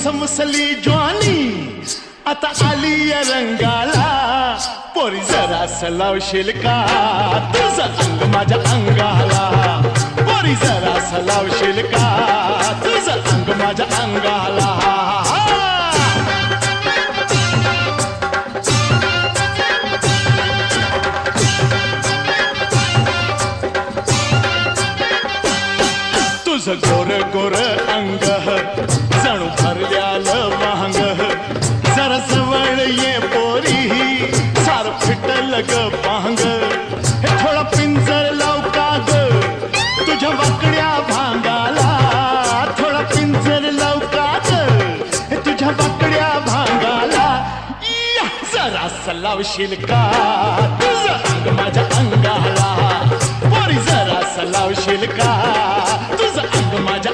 समसली ज्वानी आता आली या रंगाला पोरी जरा सलावशील का तुझं अंग माझ्या अंगाला पोरी जरा सलावशील का तुझं अंग माझ्या अंगाला तुझं गोर गोर अंग जणू भरल्यालं वांग जरा जवळ ये पोरी सार फिटल ग पांग हे थोडा पिंजर लाव का ग तुझ्या वाकड्या भांगाला थोडा पिंजर लाव का ग हे तुझ्या वाकड्या भांगाला जरा सलावशील का तुझं अंग माझ्या अंगाला पोरी जरा सलावशील का तुझं अंग माझ्या